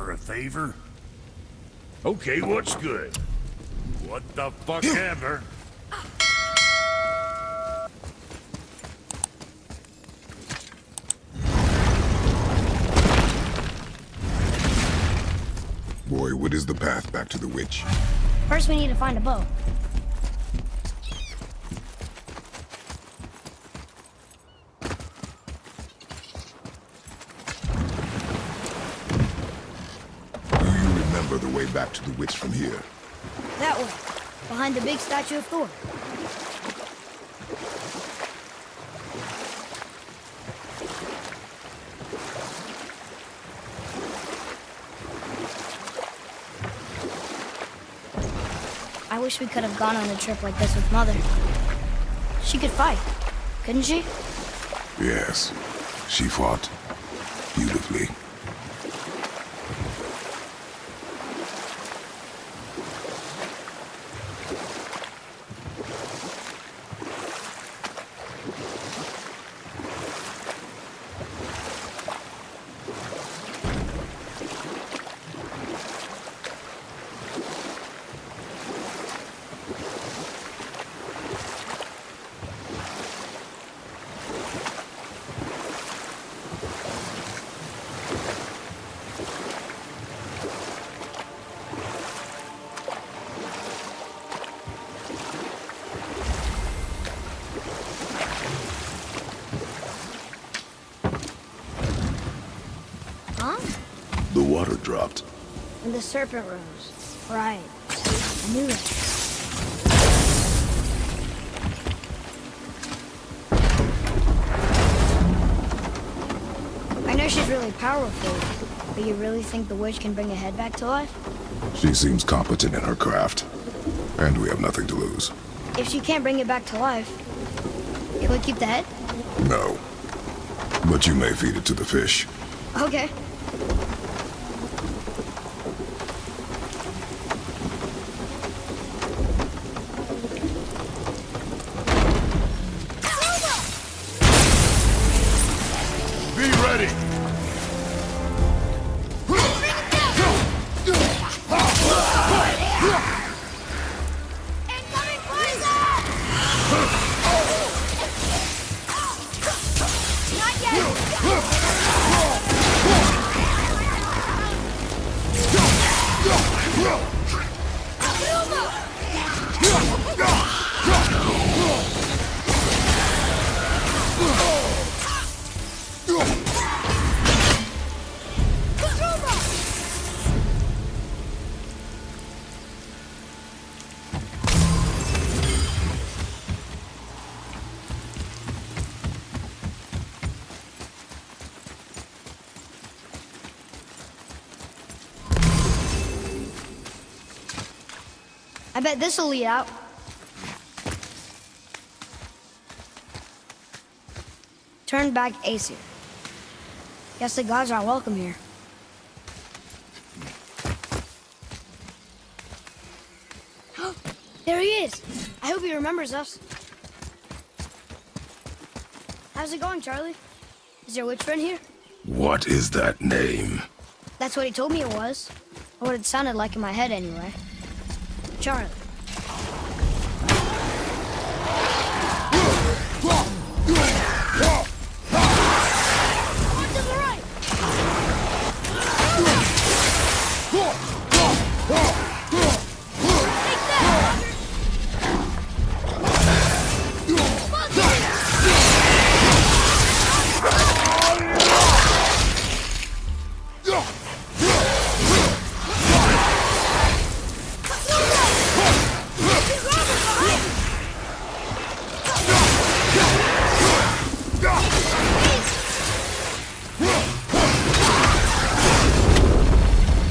for a favor? Okay, what's good? What the fuck ever? Boy, what is the path back to the witch? First, we need to find a boat. Do you remember the way back to the witch from here? That way, behind the big statue of Thor. I wish we could have gone on a trip like this with Mother. She could fight, couldn't she? Yes, she fought beautifully. Huh? The water dropped. And the serpent rose. Right. I knew that. I know she's really powerful, but you really think the witch can bring a head back to life? She seems competent in her craft, and we have nothing to lose. If she can't bring it back to life, can we keep the head? No. But you may feed it to the fish. Okay. Be ready! Incoming poison! Not yet! I bet this'll lead out. Turn back Aesir. Guess the gods aren't welcome here. There he is! I hope he remembers us. How's it going, Charlie? Is your witch friend here? What is that name? That's what he told me it was. Or what it sounded like in my head, anyway. Charlie. One to the right! Take that,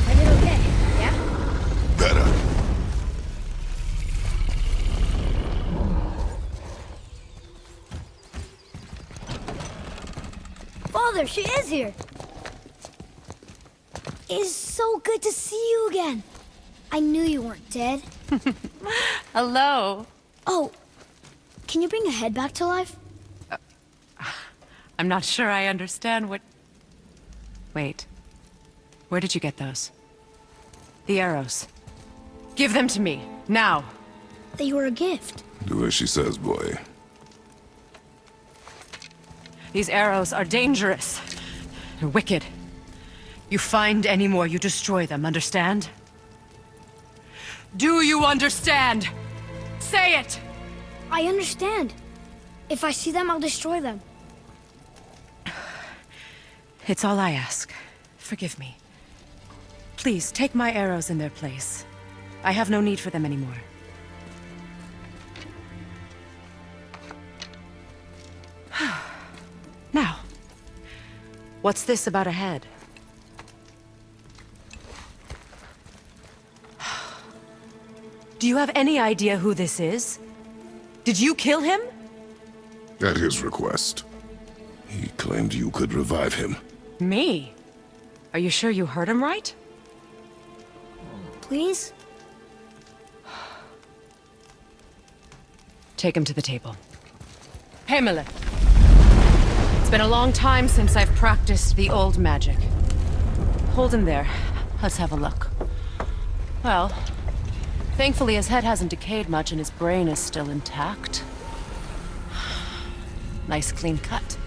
I did okay, yeah? Better. Father, she is here! It's so good to see you again. I knew you weren't dead. Hello. Oh, can you bring a head back to life? I'm not sure I understand what... Wait. Where did you get those? The arrows. Give them to me, now. They were a gift. Do as she says, boy. These arrows are dangerous. They're wicked. You find any more, you destroy them, understand? Do you understand? Say it! I understand. If I see them, I'll destroy them. It's all I ask. Forgive me. Please, take my arrows in their place. I have no need for them anymore. Now, what's this about a head? Do you have any idea who this is? Did you kill him? At his request. He claimed you could revive him. Me? Are you sure you heard him right? Please? Take him to the table. Pamela. It's been a long time since I've practiced the old magic. Hold him there. Let's have a look. Well, thankfully his head hasn't decayed much and his brain is still intact. Nice clean cut.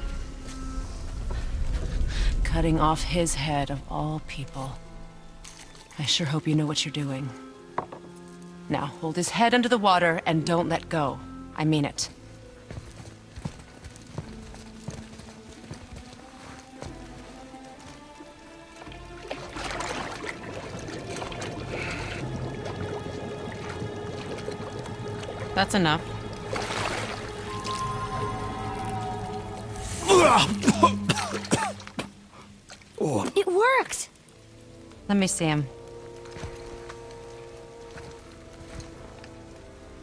Cutting off his head of all people. I sure hope you know what you're doing. Now, hold his head under the water and don't let go. I mean it. That's enough. It worked! Let me see him.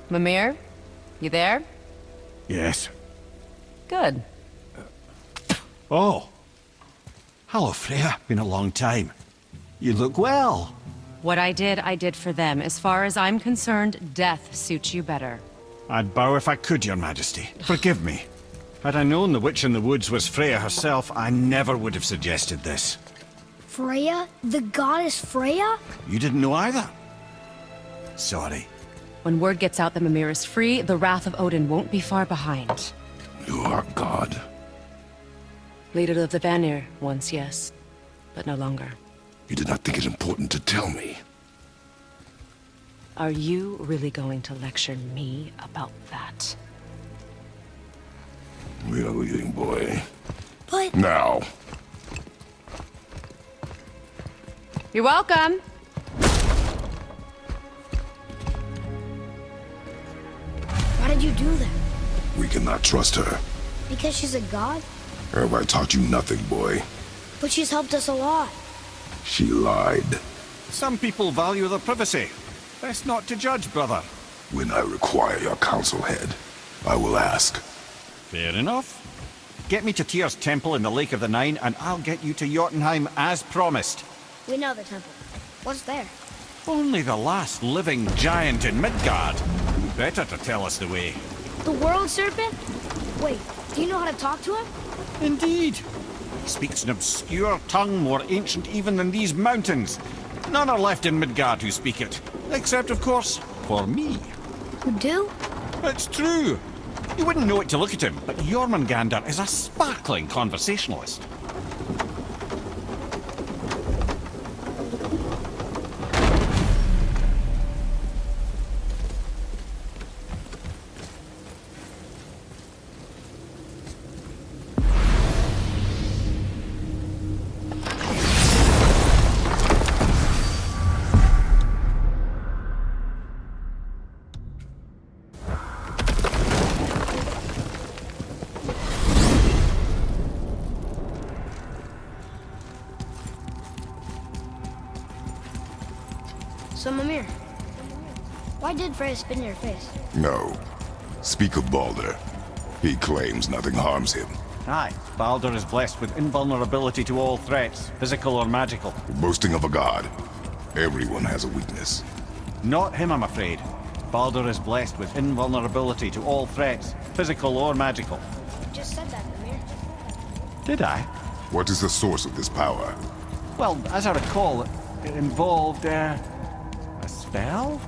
Mimir? You there? Yes. Good. Oh. Hello, Freya. Been a long time. You look well. What I did for them. As far as I'm concerned, death suits you better. I'd bow if I could, Your Majesty. Forgive me. Had I known the witch in the woods was Freya herself, I never would have suggested this. Freya? The goddess Freya? You didn't know either? Sorry. When word gets out that Mimir is free, the wrath of Odin won't be far behind. You are God. Leader of the Vanir, once yes, but no longer. You did not think it important to tell me. Are you really going to lecture me about that? We are leaving, boy. But... Now. You're welcome. Why did you do that? We cannot trust her. Because she's a god? Have I taught you nothing, boy? But she's helped us a lot. She lied. Some people value their privacy. Best not to judge, brother. When I require your council head, I will ask. Fair enough. Get me to Tyr's temple in the Lake of the Nine, and I'll get you to Jotunheim as promised. We know the temple. What's there? Only the last living giant in Midgard. Better to tell us the way. The world serpent? Wait, do you know how to talk to him? Indeed. He speaks an obscure tongue more ancient even than these mountains. None are left in Midgard who speak it. Except, of course, for me. You do? It's true. You wouldn't know it to look at him, but Jormungandr is a sparkling conversationalist. So, Mimir, why did Freya spit in your face? No. Speak of Baldur. He claims nothing harms him. Aye, Baldur is blessed with invulnerability to all threats, physical or magical. Boasting of a god. Everyone has a weakness. Not him, I'm afraid. Baldur is blessed with invulnerability to all threats, physical or magical. You just said that, Mimir. Did I? What is the source of this power? Well, as I recall, it involved, a spell?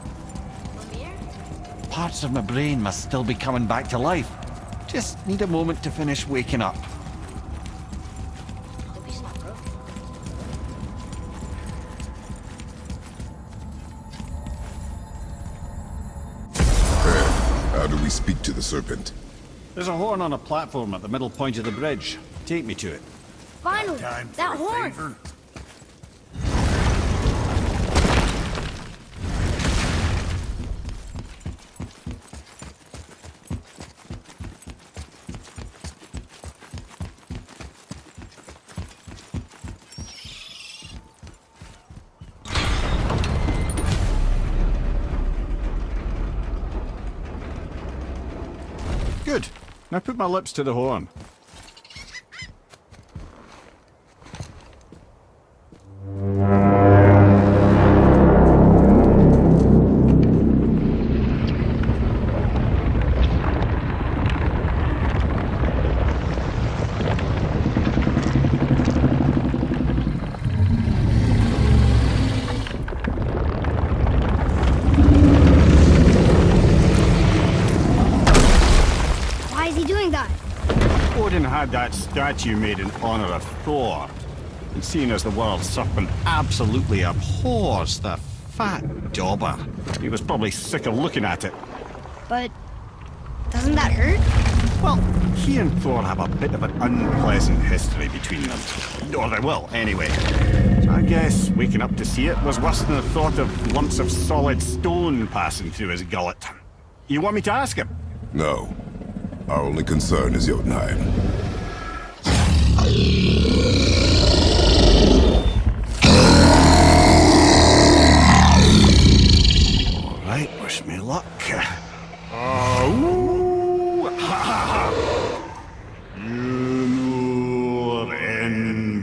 Parts of my brain must still be coming back to life. Just need a moment to finish waking up. Hope he's not broken. How do we speak to the serpent? There's a horn on a platform at the middle point of the bridge. Take me to it. Finally, Time for that a horn. favor? Good. Now put my lips to the horn. Why is he doing that? Odin had that statue made in honor of Thor. And seeing as the world serpent absolutely abhors the fat dauber, he was probably sick of looking at it. But doesn't that hurt? Well, he and Thor have a bit of an unpleasant history between them. Or they will, anyway. So I guess waking up to see it was worse than the thought of lumps of solid stone passing through his gullet. You want me to ask him? No. Our only concern is Jotunheim. All right, wish me luck. Ooh, ha, ha, ha. You nur en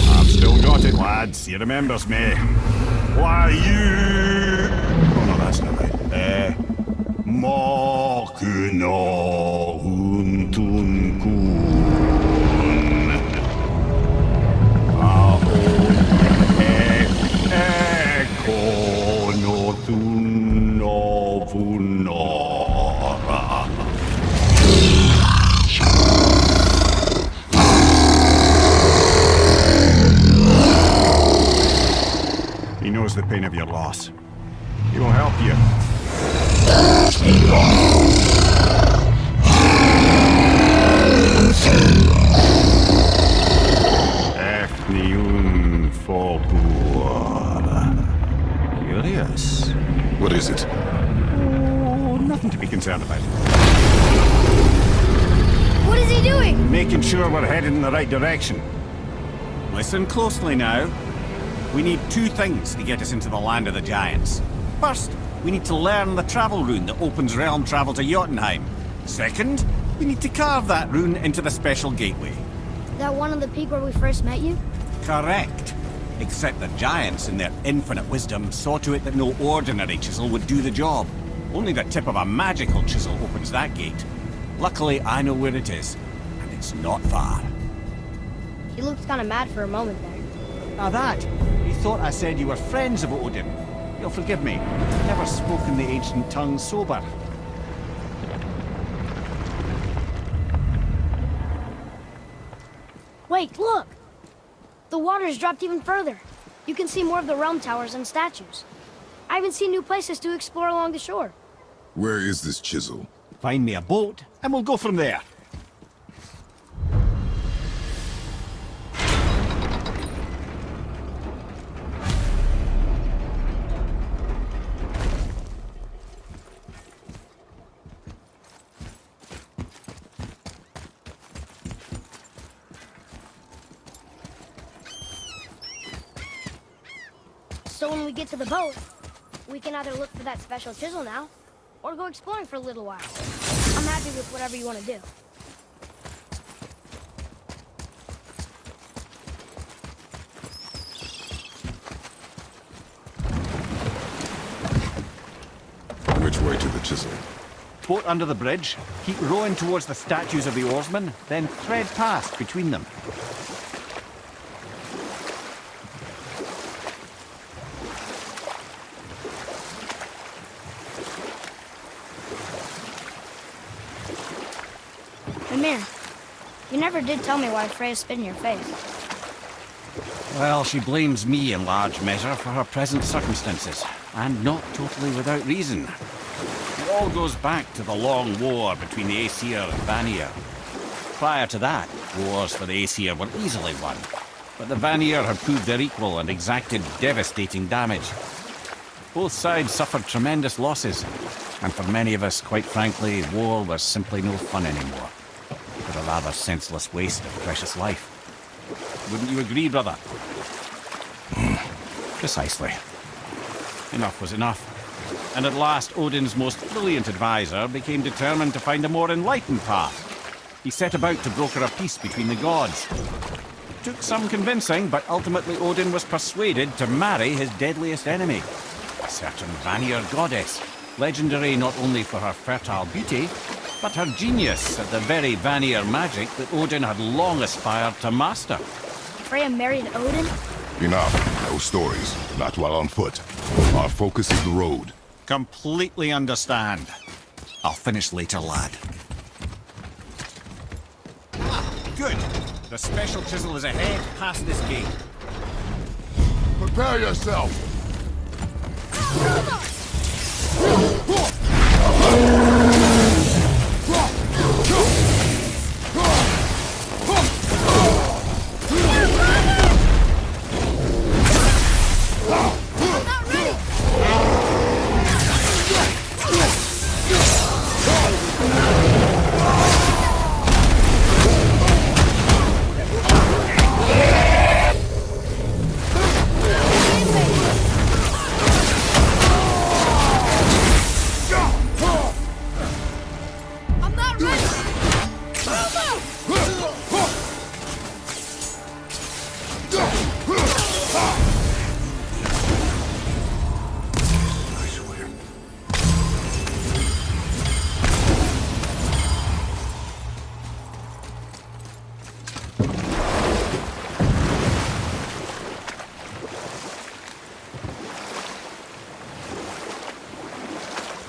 I've still got it, lads. He remembers me. Why you? Oh no, that's not right. Mokuno huntun kun. Ekono tuno vunora. He knows the pain of your loss. He will help you. Efniun Fogur. Curious. What is it? Oh, nothing to be concerned about. What is he doing? Making sure we're headed in the right direction. Listen closely now. We need two things to get us into the land of the giants. First, we need to learn the travel rune that opens realm travel to Jotunheim. Second, we need to carve that rune into the special gateway. That one on the peak where we first met you? Correct. Except the giants, in their infinite wisdom, saw to it that no ordinary chisel would do the job. Only the tip of a magical chisel opens that gate. Luckily, I know where it is, and it's not far. He looked kind of mad for a moment there. Now that, you thought I said you were friends of Odin. You'll forgive me. I've never spoken the ancient tongue sober. Wait, look! The water's dropped even further. You can see more of the realm towers and statues. I even see new places to explore along the shore. Where is this chisel? Find me a boat, and we'll go from there. So when we get to the boat, we can either look for that special chisel now, or go exploring for a little while. I'm happy with whatever you want to do. Which way to the chisel. Boat under the bridge, keep rowing towards the statues of the oarsmen, then thread past between them. Mimir, you never did tell me why Freya spit in your face. Well, she blames me in large measure for her present circumstances, and not totally without reason. It all goes back to the long war between the Aesir and Vanir. Prior to that, wars for the Aesir were easily won, but the Vanir had proved their equal and exacted devastating damage. Both sides suffered tremendous losses, and for many of us, quite frankly, war was simply no fun anymore. But a rather senseless waste of precious life. Wouldn't you agree, brother? Precisely. Enough was enough. And at last, Odin's most brilliant advisor became determined to find a more enlightened path. He set about to broker a peace between the gods. It took some convincing, but ultimately Odin was persuaded to marry his deadliest enemy, a certain Vanir goddess, legendary not only for her fertile beauty, but her genius at the very Vanir magic that Odin had long aspired to master. Freya married Odin? Enough. No stories. Not while on foot. Our focus is the road. Completely understand. I'll finish later, lad. Good. The special chisel is ahead, past this gate. Prepare yourself!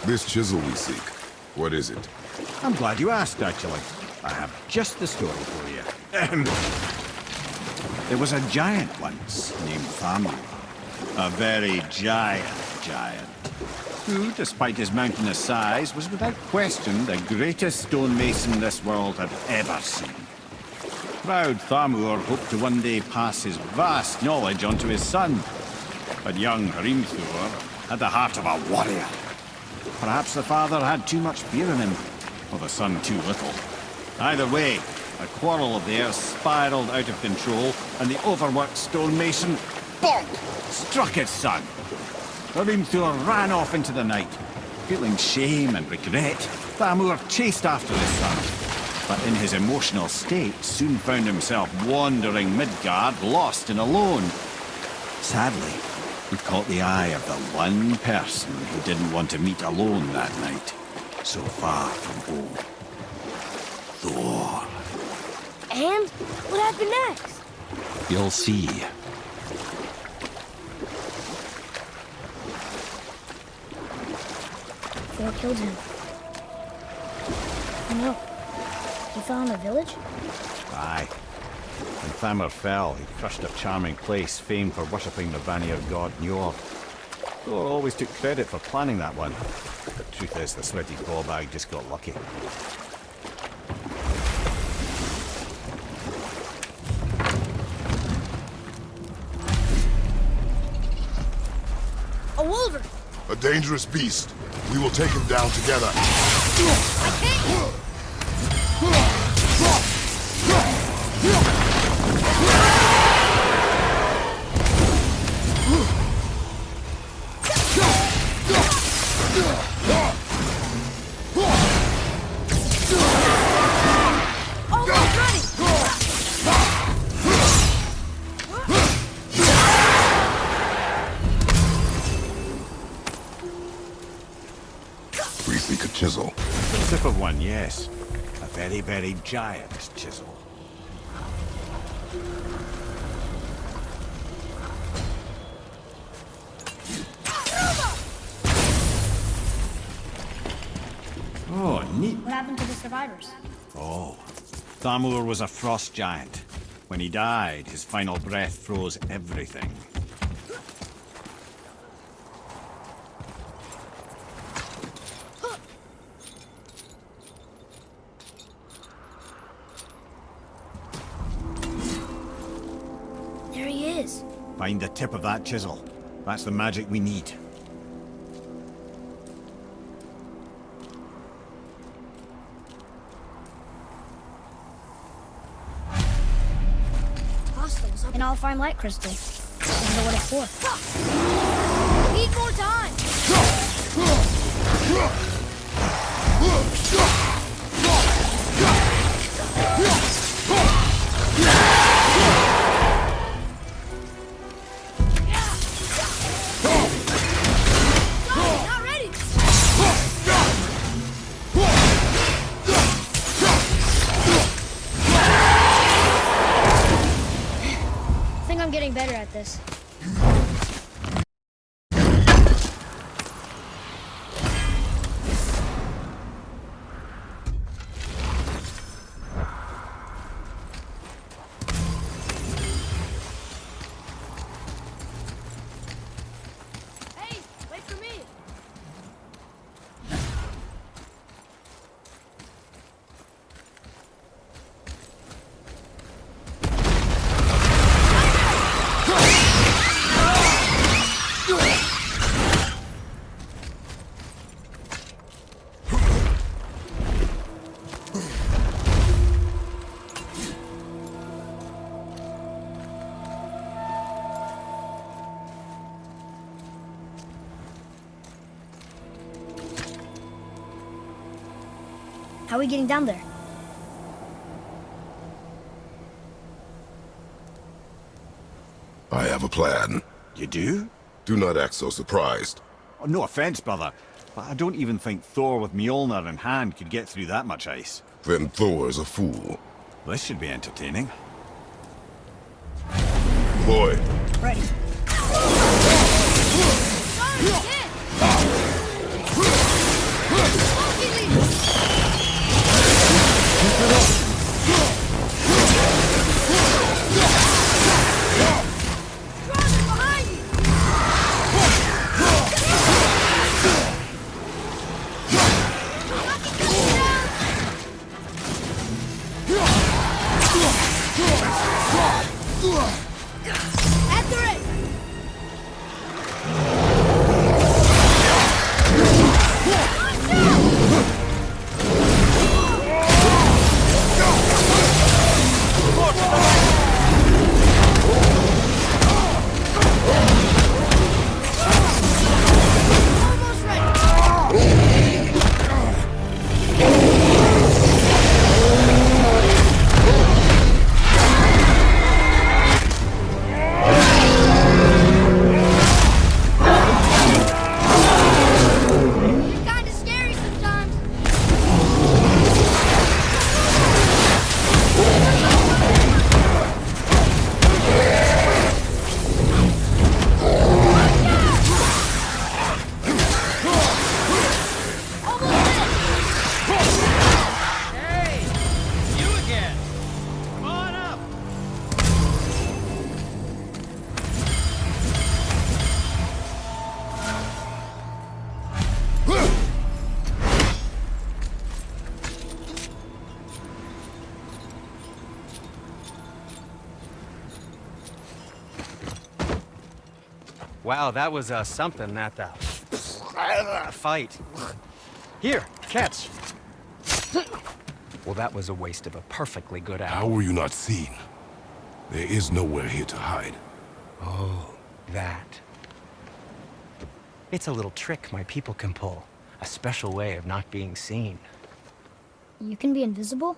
This chisel we seek, what is it? I'm glad you asked, actually. I have just the story for you. There was a giant once named Thamur. A very giant, who, despite his mountainous size, was without question the greatest stonemason this world had ever seen. Proud Thamur hoped to one day pass his vast knowledge on to his son. But young Hrimthur had the heart of a warrior. Perhaps the father had too much fear in him, or the son too little. Either way, a quarrel of theirs spiraled out of control, and the overworked stonemason, bonk, struck his son. Hrimthur ran off into the night. Feeling shame and regret, Thamur chased after his son, but in his emotional state soon found himself wandering Midgard, lost and alone. Sadly, he caught the eye of the one person he didn't want to meet alone that night, so far from home. Thor. And what happened next? You'll see. Thor killed him. Oh no. He fell in the village? Aye. When Thamur fell, he crushed a charming place famed for worshipping the Vanir god Njord. Thor always took credit for planning that one. The truth is, the sweaty ballbag just got lucky. A wolver! A dangerous beast. We will take him down together. I can't! we could chisel. The tip of one, yes. A very, very giant chisel. Oh, neat. What happened to the survivors? Oh, Thamur was a frost giant. When he died, his final breath froze everything. There he is. Find the tip of that chisel. That's the magic we need. Hostiles up. An Alfheim light crystal. Wonder what it's for. Need more time! Not ready! I think I'm getting better at this. Hey, wait for me! How are we getting down there? I have a plan. You do? Do not act so surprised. Oh, no offense, brother, but I don't even think Thor with Mjolnir in hand could get through that much ice. Then Thor's a fool. This should be entertaining. Boy, Ready. After it! Almost ready! Kinda scary sometimes. Hey, you again. Come on up. Wow, that was something, that fight. Here, catch. Well, that was a waste of a perfectly good how apple. were you not seen? There is nowhere here to hide. Oh, that. It's a little trick my people can pull. A special way of not being seen. You can be invisible?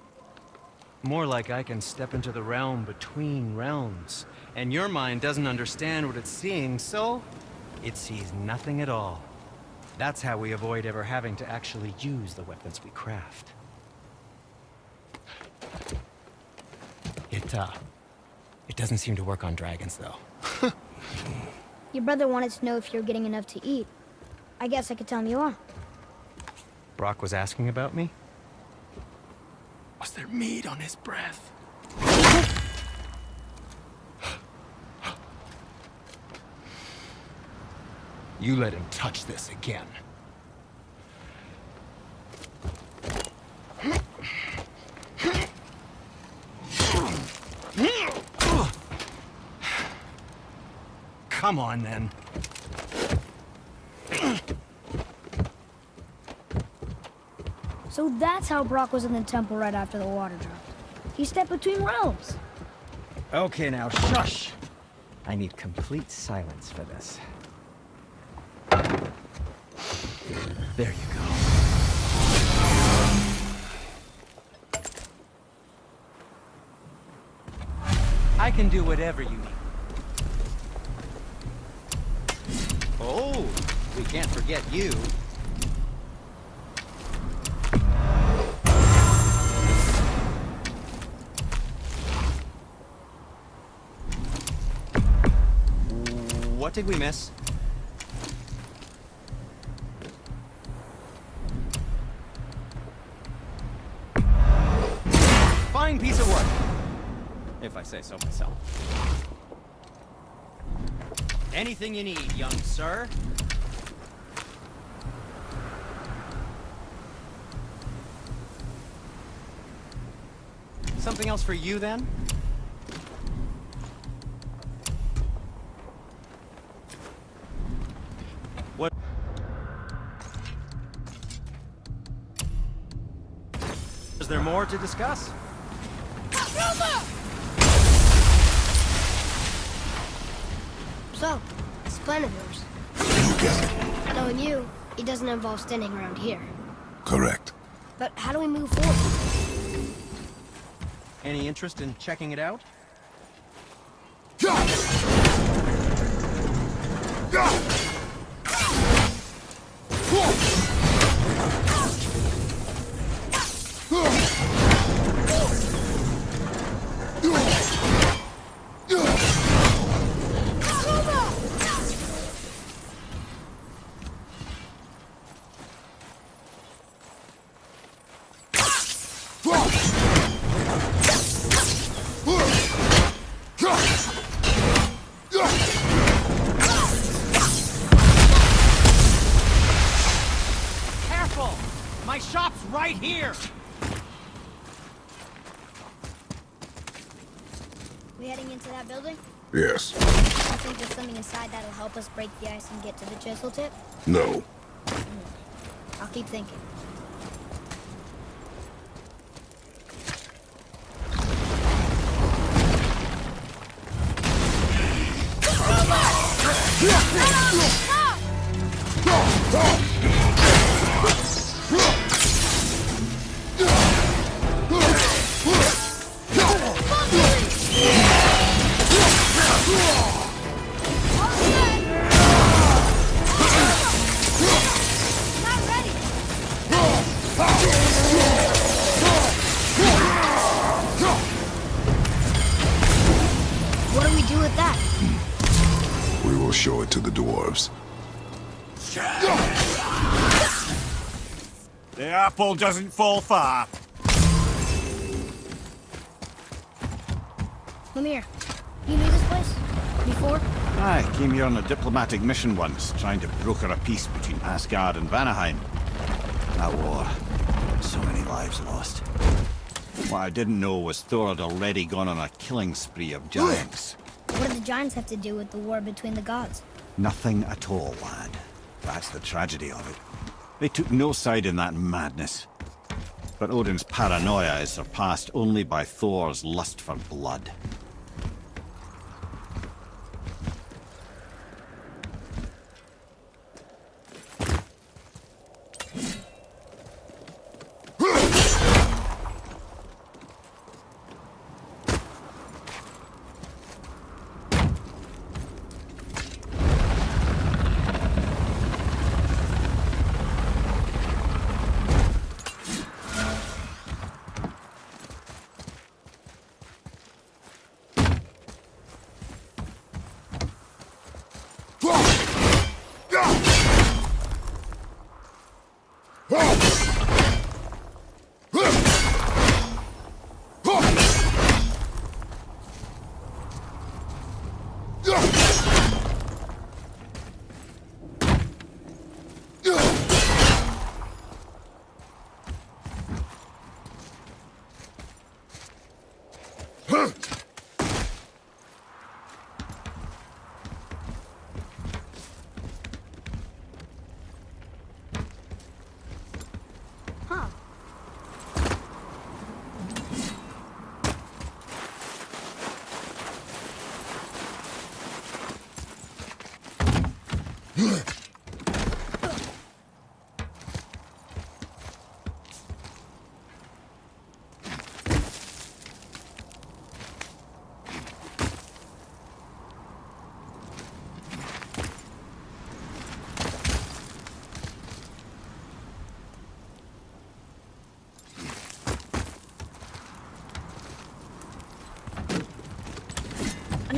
More like I can step into the realm between realms. And your mind doesn't understand what it's seeing, so it sees nothing at all. That's how we avoid ever having to actually use the weapons we craft. It doesn't seem to work on dragons, though. Your brother wanted to know if you're getting enough to eat. I guess I could tell him you are. Brock was asking about me? Was there meat on his breath? You let him touch this again. Come on, then. So that's how Brock was in the temple right after the water dropped. He stepped between realms. Okay, now shush! I need complete silence for this. There you go. I can do whatever you need. Oh, we can't forget you. What did we miss? Fine piece of work, if I say so myself. Anything you need, young sir. Something else for you, then? What? Is there more to discuss? So, it's a plan of yours. You guessed it. Knowing you, it doesn't involve standing around here. Correct. But how do we move forward? Any interest in checking it out? Careful! My shop's right here! We heading into that building? Yes. I think there's something inside that'll help us break the ice and get to the chisel tip. No. I'll keep thinking. What do we do with that? We will show it to the dwarves. The apple doesn't fall far. Come here. You knew this place? Before? I came here on a diplomatic mission once, trying to broker a peace between Asgard and Vanaheim. That war, so many lives lost. What I didn't know was Thor had already gone on a killing spree of giants. What do the giants have to do with the war between the gods? Nothing at all, lad. That's the tragedy of it. They took no side in that madness. But Odin's paranoia is surpassed only by Thor's lust for blood.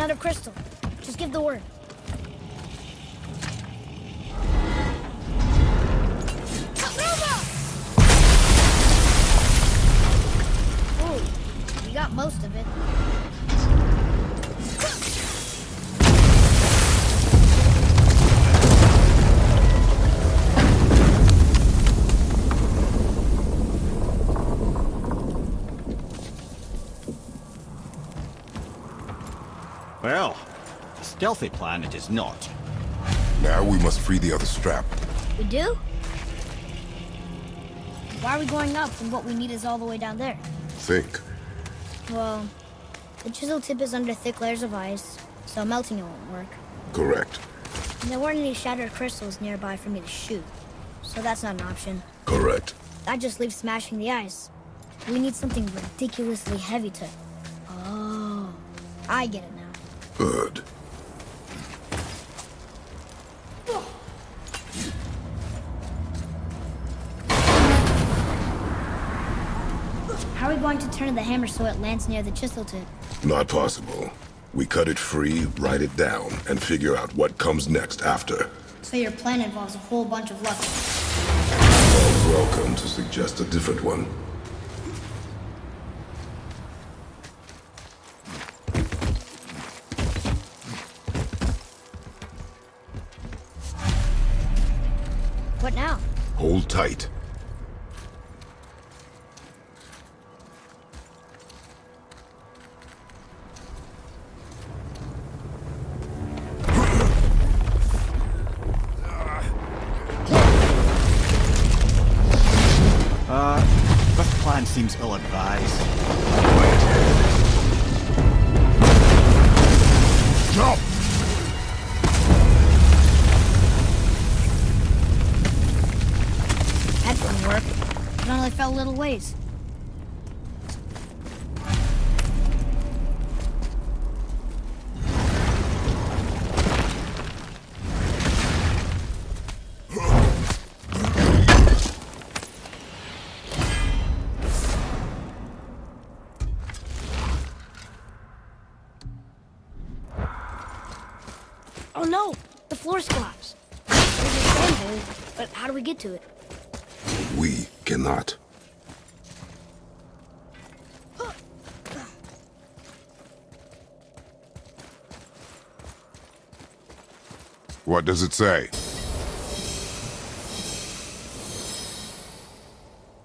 Another crystal. Just give the word. Ooh, you got most of it. Well, a stealthy plan it is not. Now we must free the other strap. We do? Why are we going up when what we need is all the way down there? Think. Well, the chisel tip is under thick layers of ice, so melting it won't work. Correct. And there weren't any shattered crystals nearby for me to shoot, so that's not an option. Correct. That just leaves smashing the ice. We need something ridiculously heavy to... Oh, I get it now. Good. How are we going to turn the hammer so it lands near the chisel tip? Not possible. We cut it free, write it down, and figure out what comes next after. So your plan involves a whole bunch of luck. Welcome to suggest a different one. What now? Hold tight. This plan seems ill-advised. Jump! That didn't work. It only fell a little ways. Oh no! The floor's collapsed. There's a sand hole, but how do we get to it? We cannot. What does it say?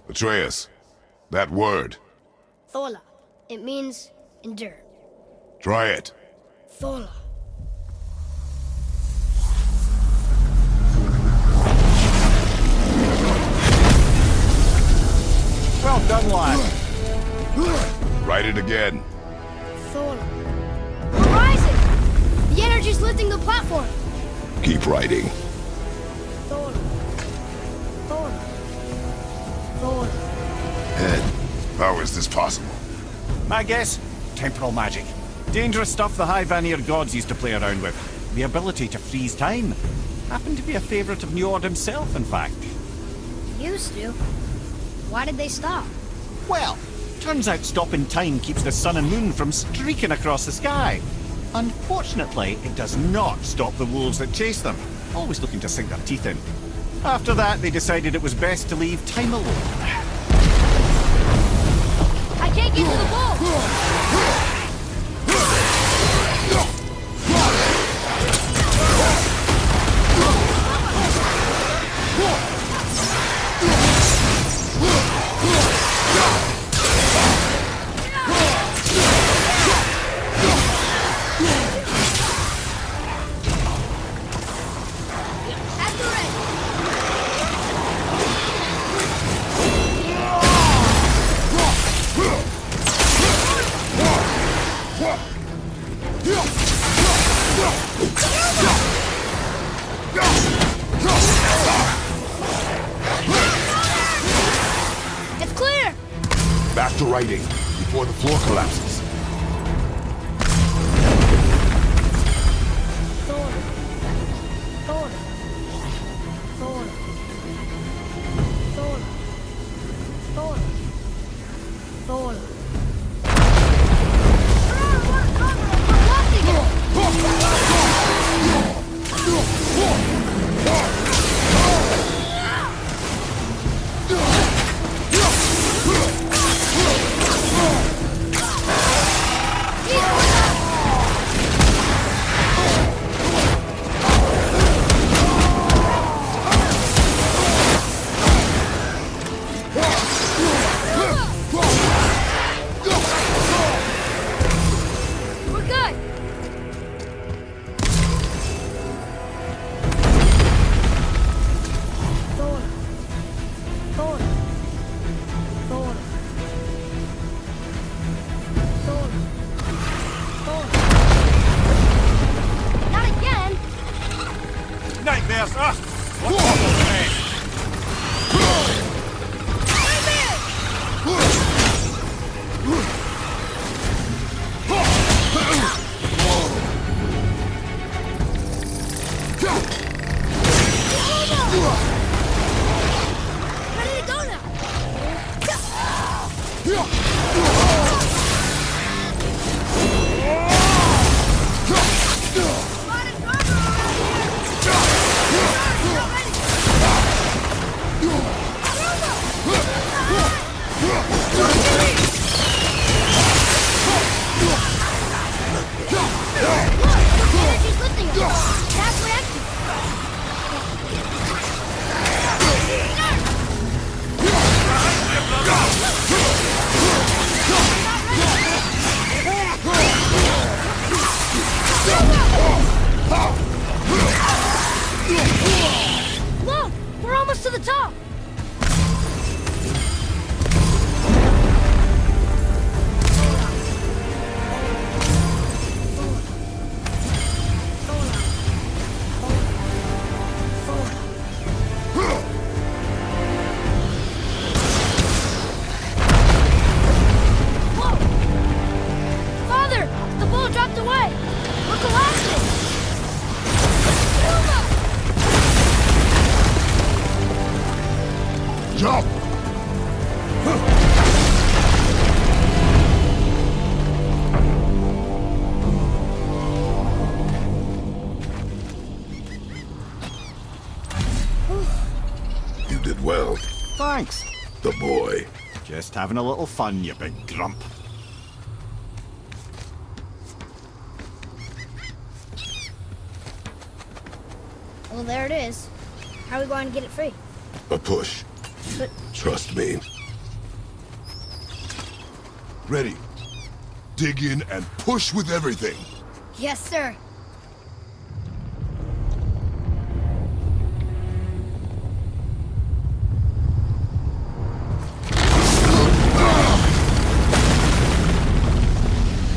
Atreus, that word. Thola. It means endure. Try it. Thola. Well done, lad. Write it again. Thola. We're rising! The energy's lifting the platform! Keep writing. Thola. Thola. Thola. Head, how is this possible? My guess? Temporal magic. Dangerous stuff the High Vanir gods used to play around with. The ability to freeze time. Happened to be a favourite of Njord himself, in fact. Used to. Why did they stop? Well, turns out stopping time keeps the sun and moon from streaking across the sky. Unfortunately, it does not stop the wolves that chase them, always looking to sink their teeth in. After that, they decided it was best to leave time alone. I can't get to the ball! It's clear! Back to writing, before the floor collapses. Thor. Thor. Thor. Thor. Thor. Thor. We're blocking it! top! Jump! You did well. Thanks. The boy. Just having a little fun, you big grump. Well, there it is. How are we going to get it free? A push. But Trust me. Ready. Dig in and push with everything. yes, sir.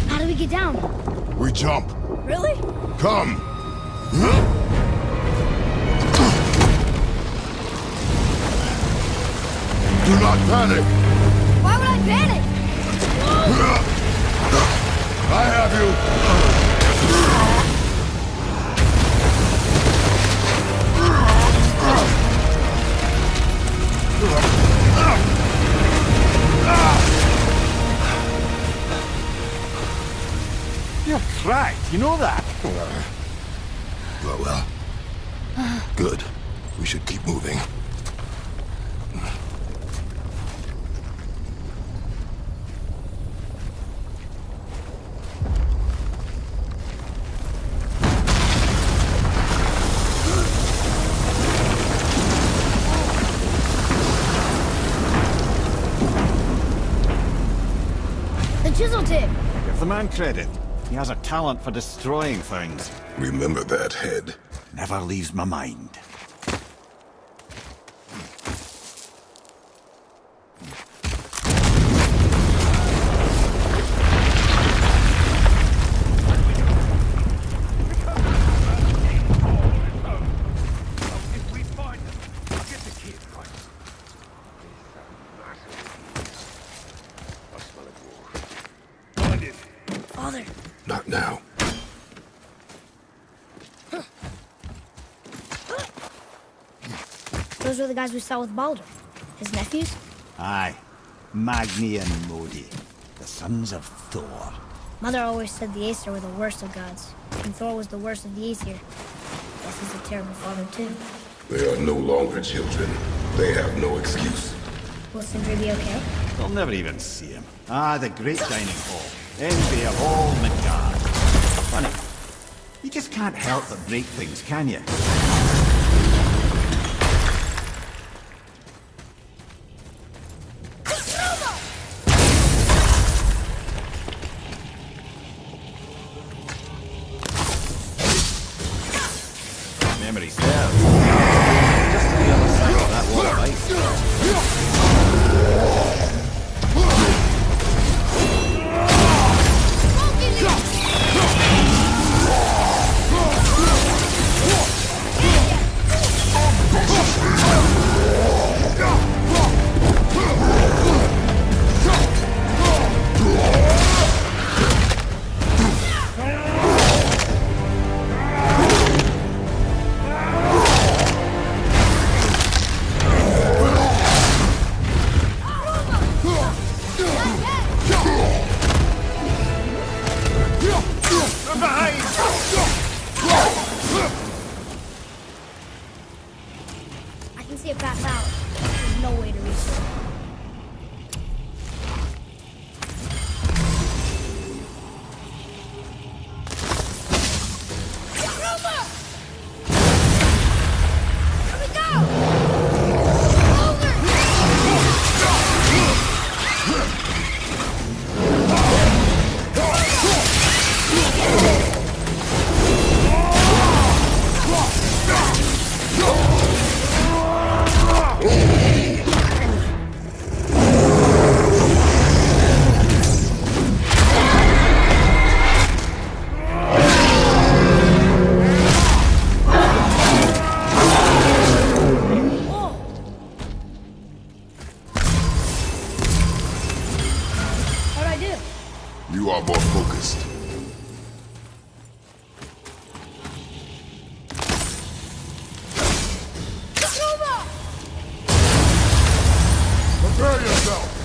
How do we get down? We jump. Really? Come. Do not panic. Why would I panic? I have you. You're cracked, you know that? Well. Good. We should keep moving. The chisel tip. Give the man credit. He has a talent for destroying things. Remember that head. Never leaves my mind. If we find them, we'll get the kid, right? I smell a war. Find it. Father. Not now. Those were the guys we saw with Baldur. His nephews? Aye. Magni and Modi. The sons of Thor. Mother always said the Aesir were the worst of gods, and Thor was the worst of the Aesir. Guess he's a terrible father, too. They are no longer children. They have no excuse. Will Sindri be okay? They'll never even see him. Ah, the great dining hall. Envy of all Midgard. Funny. You just can't help but break things, can you? Memory serves. Just to the other side of that wall of ice. I can see it pass out. There's no way to reach it. Here we go! Prepare yourself!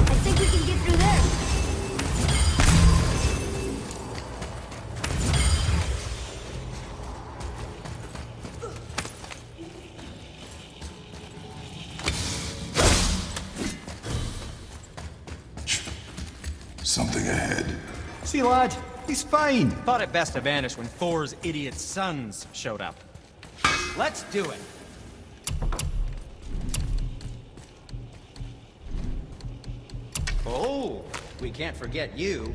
I think we can get through there. Something ahead. See, lad, he's fine. Thought it best to vanish when Thor's idiot sons showed up. Let's do it. Oh, we can't forget you.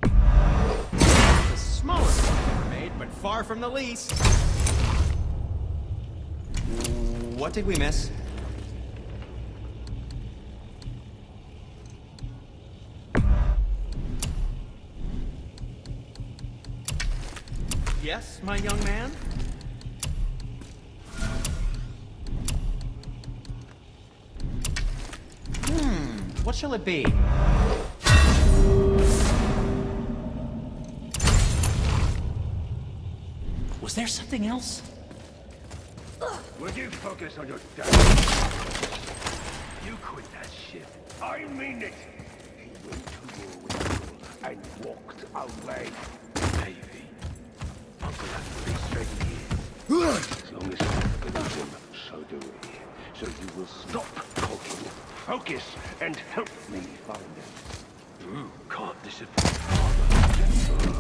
The smallest mermaid, but far from the least. What did we miss? Yes, my young man? What shall it be? Was there something else? Would you focus on your dad? You quit that shit. I mean it. He went to war with Uncle and walked away. Davy, Uncle has to be straight here. As long as you believe him, so do we. So you will stop talking, focus, and help me find him. You can't disappoint Father.